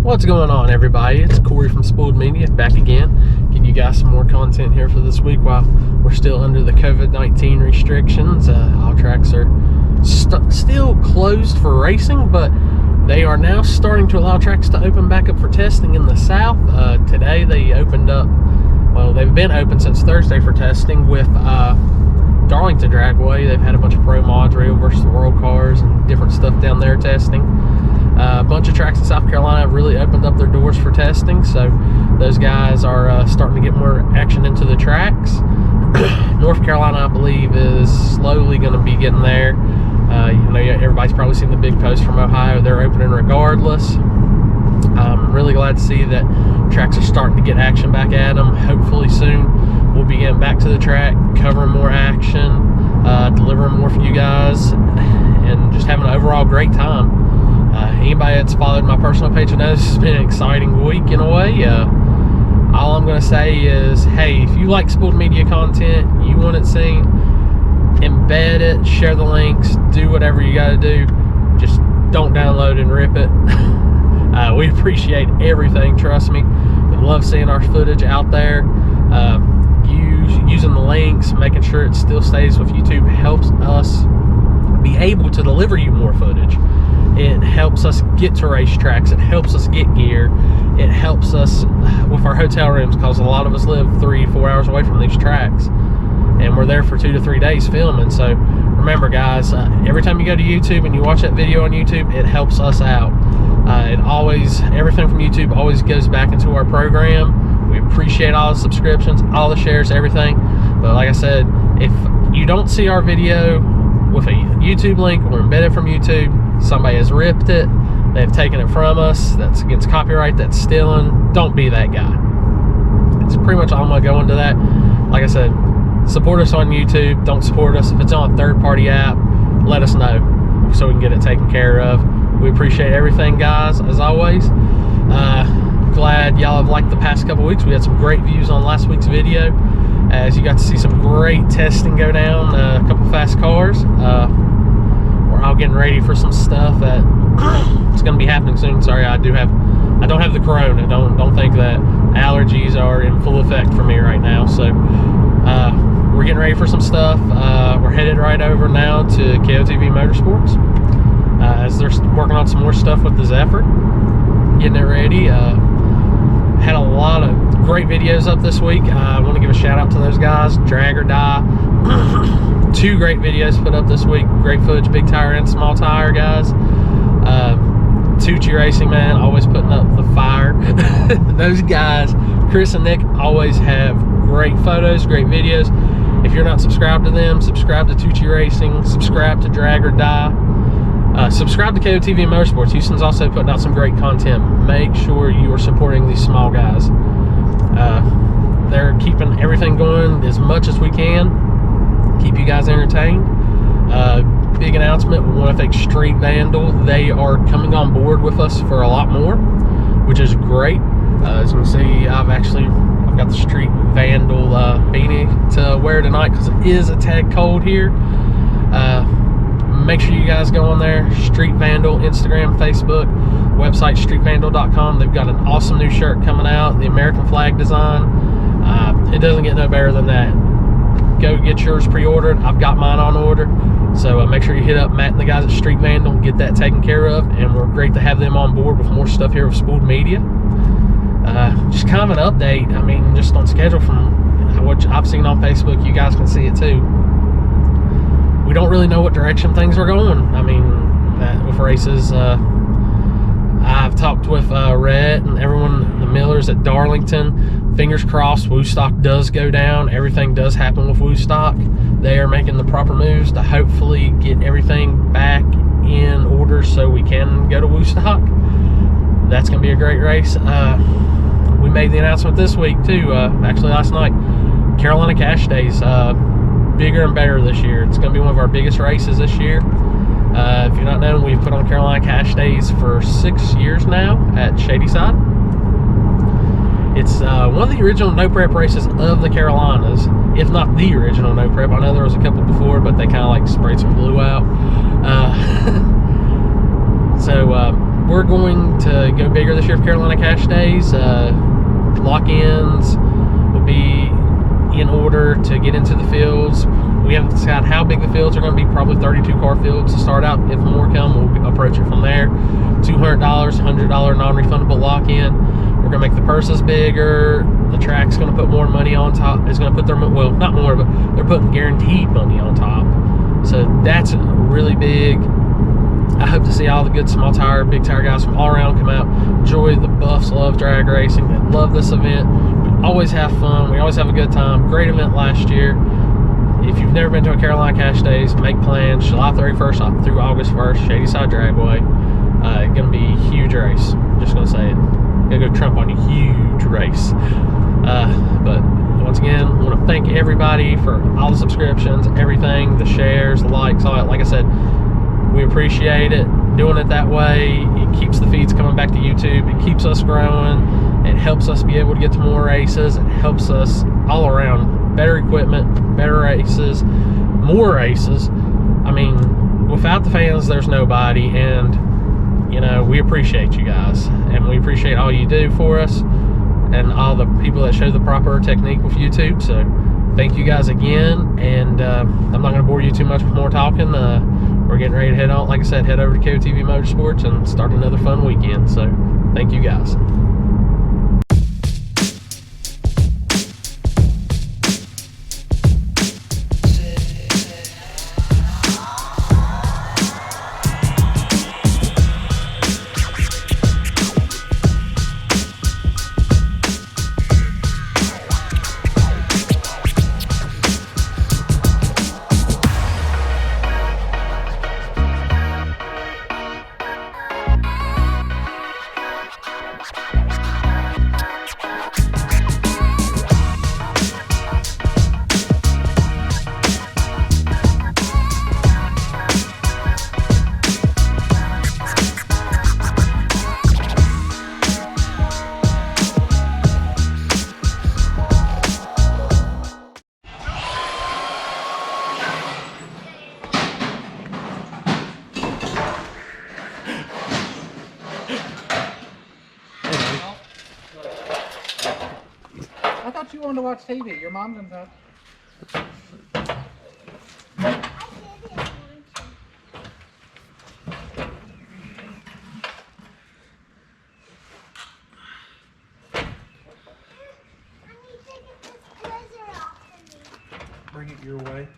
What's going on, everybody? It's Corey from Spooled Media back again, getting you guys some more content here for this week while we're still under the COVID-19 restrictions. All tracks are still closed for racing, but they are now starting to allow tracks to open back up for testing in the south. Today they opened up, well, they've been open since Thursday for testing with Darlington Dragway. They've had a bunch of Pro Mods, Rail versus the World Cars, and different stuff down there testing. A bunch of tracks in South Carolina have really opened up their doors for testing, so those guys are starting to get more action into the tracks. North Carolina, I believe, is slowly going to be getting there. You know, everybody's probably seen the big post from Ohio. They're opening regardless. I'm really glad to see that tracks are starting to get action back at them. Hopefully soon we'll be getting back to the track, covering more action, delivering more for you guys, and just having an overall great time. Anybody that's followed my personal page knows it's been an exciting week in a way. All I'm going to say is, hey, if you like Spooled Media content, you want it seen, embed it, share the links, do whatever you got to do. Just don't download and rip it. We appreciate everything, trust me. We love seeing our footage out there. Using the links, making sure it still stays with YouTube helps us be able to deliver you more footage. It helps us get to racetracks. It helps us get gear. It helps us with our hotel rooms, because a lot of us live 3-4 hours away from these tracks, and we're there for 2 to 3 days filming. So remember, guys, every time you go to YouTube and you watch that video on YouTube, it helps us out. Everything from YouTube always goes back into our program. We appreciate all the subscriptions, all the shares, everything. But like I said, if you don't see our video with a YouTube link or embedded from YouTube, somebody has ripped it, they've taken it from us, that's against copyright, that's stealing, don't be that guy. It's pretty much all I'm going to go into that. Like I said, support us on YouTube. Don't support us if it's on a third-party app. Let us know so we can get it taken care of. We appreciate everything, guys, as always. Glad y'all have liked the past couple weeks. We had some great views on last week's video, as you got to see some great testing go down, a couple fast cars. We're all getting ready for some stuff that it's going to be happening soon. Sorry, I don't have the corona. Don't think that. Allergies are in full effect for me right now. So we're getting ready for some stuff. We're headed right over now to KOTV Motorsports, as they're working on some more stuff with the Zephyr, getting it ready. Had a lot of great videos up this week. I want to give a shout out to those guys, Drag or Die. 2 great videos put up this week. Great footage, big tire and small tire, guys. Chute Racing, man, always putting up the fire. Those guys, Chris and Nick, always have great photos, great videos. If you're not subscribed to them, subscribe to Chute Racing, subscribe to Drag or Die. Subscribe to KOTV Motorsports. Houston's also putting out some great content. Make sure you are supporting these small guys. They're keeping everything going as much as we can. Keep you guys entertained. Big announcement, we want to thank Street Vandal. They are coming on board with us for a lot more, which is great. As you can see, I've got the Street Vandal beanie to wear tonight, because it is a tad cold here. Make sure you guys go on there. Street Vandal, Instagram, Facebook, website streetvandal.com. They've got an awesome new shirt coming out, the American flag design. It doesn't get no better than that. Go get yours pre-ordered. I've got mine on order, so make sure you hit up Matt and the guys at Street Vandal and get that taken care of. And we're great to have them on board with more stuff here with Spooled Media. Just kind of an update. I mean, just on schedule from what I've seen on Facebook. You guys can see it too. We don't really know what direction things are going. I mean, with races, I've talked with Rhett and everyone, the Millers at Darlington. Fingers crossed Woodstock does go down. Everything does happen with Woodstock. They are making the proper moves to hopefully get everything back in order so we can go to Woodstock. That's going to be a great race. We made the announcement this week too, actually last night. Carolina Cash Days, bigger and better this year. It's going to be one of our biggest races this year. If you're not known, we've put on Carolina Cash Days for 6 years now at Shadyside. It's one of the original no prep races of the Carolinas, if not the original no prep. I know there was a couple before, but they kind of like sprayed some glue out. So we're going to go bigger this year for Carolina Cash Days. Lock-ins will be in order to get into the fields. We haven't decided how big the fields are going to be. Probably 32 car fields to start out. If more come, we'll approach it from there. $200, $100 non-refundable lock-in. We're going to make the purses bigger. The track's going to put more money on top. It's going to put their, well, not more, but they're putting guaranteed money on top. So that's really big. I hope to see all the good small tire, big tire guys from all around come out. Enjoy. The buffs love drag racing. They love this event. We always have fun. We always have a good time. Great event last year. If you've never been to a Carolina Cash Days, make plans. July 31st through August 1st, Shady Side Dragway. Going to be a huge race. Just going to say it. Going to go Trump on a huge race. But once again, I want to thank everybody for all the subscriptions, everything, the shares, the likes, all that. Like I said, we appreciate it. Doing it that way, it keeps the feeds coming back to YouTube. It keeps us growing. It helps us be able to get to more races. It helps us all around. Better equipment, better races, more races. I mean, without the fans, there's nobody. And, you know, we appreciate you guys. And we appreciate all you do for us and all the people that show the proper technique with YouTube. So thank you guys again. And I'm not going to bore you too much with more talking. We're getting ready to head on, like I said, head over to KOTV Motorsports and start another fun weekend. So thank you guys. I thought you wanted to watch TV. Your mom's in touch. Bring it your way.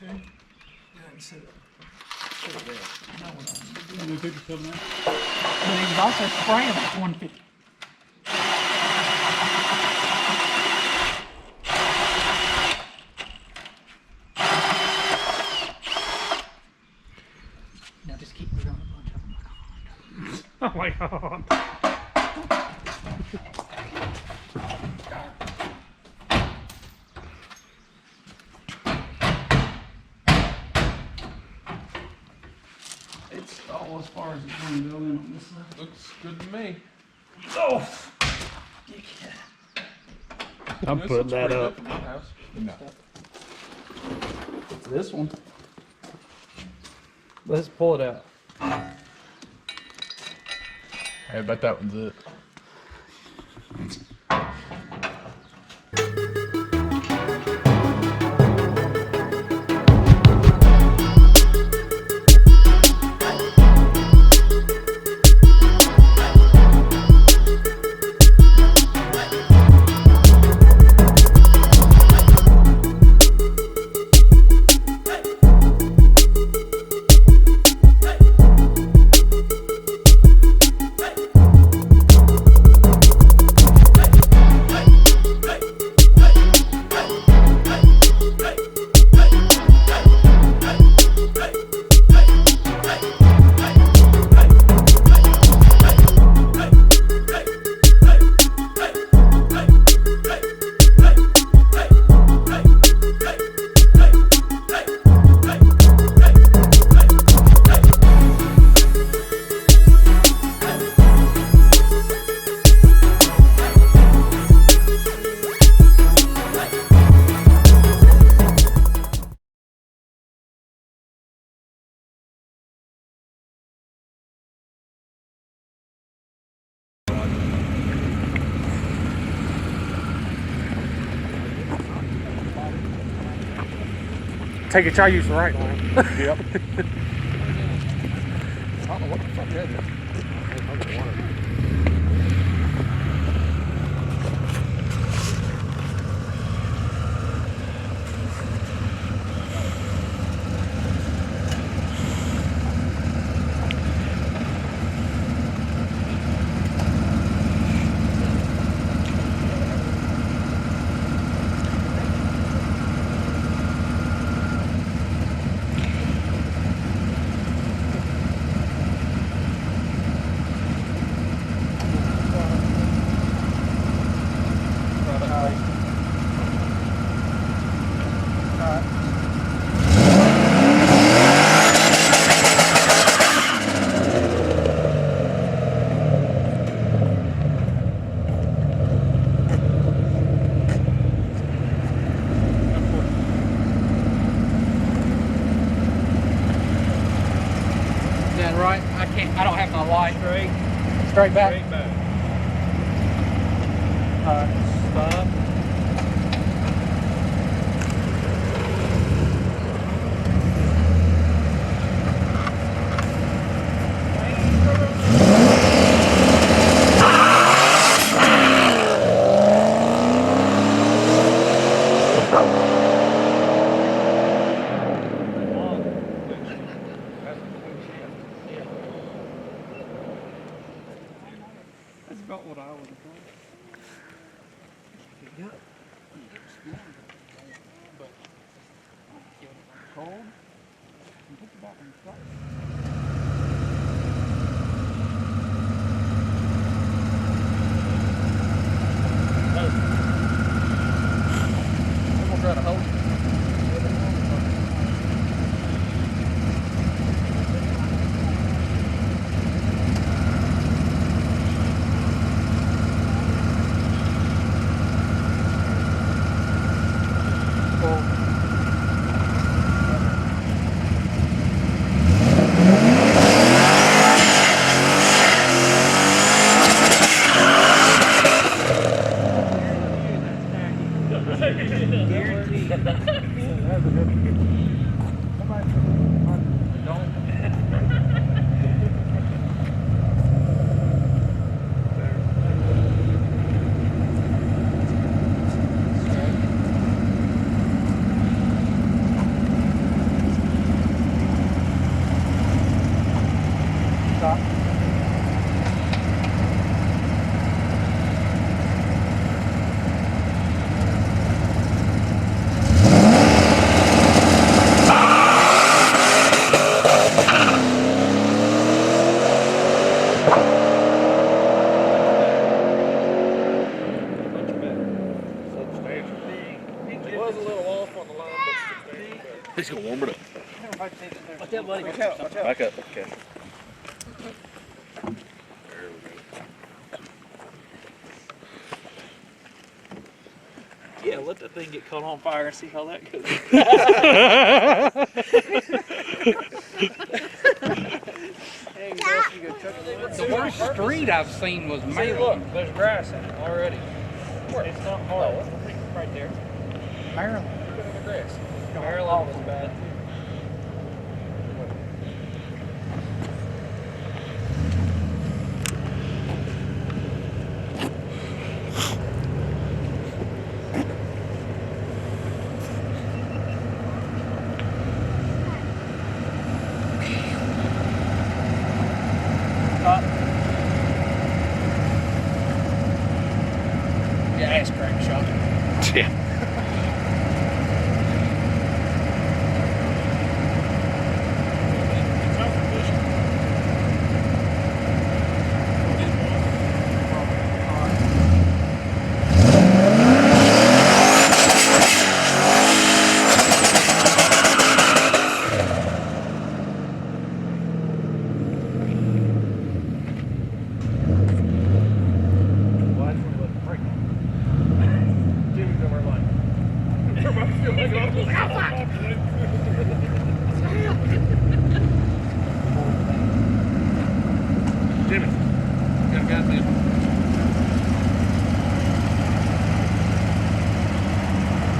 Okay. Yeah, I can set it. Set it there. No, we're not. You want to take yourself now? But he was also spraying at 150. Now just keep moving on a bunch of them. Oh my god. It's all as far as it's going to go in on this side. Looks good to me. Oh! Dickhead. I'm putting that up. No. This one. Let's pull it out. I bet that one's it. Take it, try to use the right line. Yep. I don't know what the fuck that is. Right? I don't have my light. Straight back. Stop. That's about what I would have done. But cold. You put it back in the truck. I'm gonna try to hold it. He's gonna warm it up. Watch out, buddy. Watch out. Back up. Okay. Yeah, let that thing get caught on fire and see how that goes. The worst street I've seen was Maryland. Look, there's grass in it already. It's not hard. Right there. Maryland. Maryland was bad too. Yeah, ass crack shot. Yeah.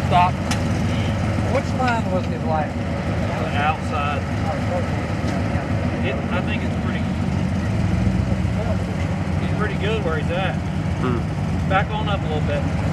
Stop. What's line was his last? The outside. I think it's pretty. He's pretty good where he's at. Back on up a little bit.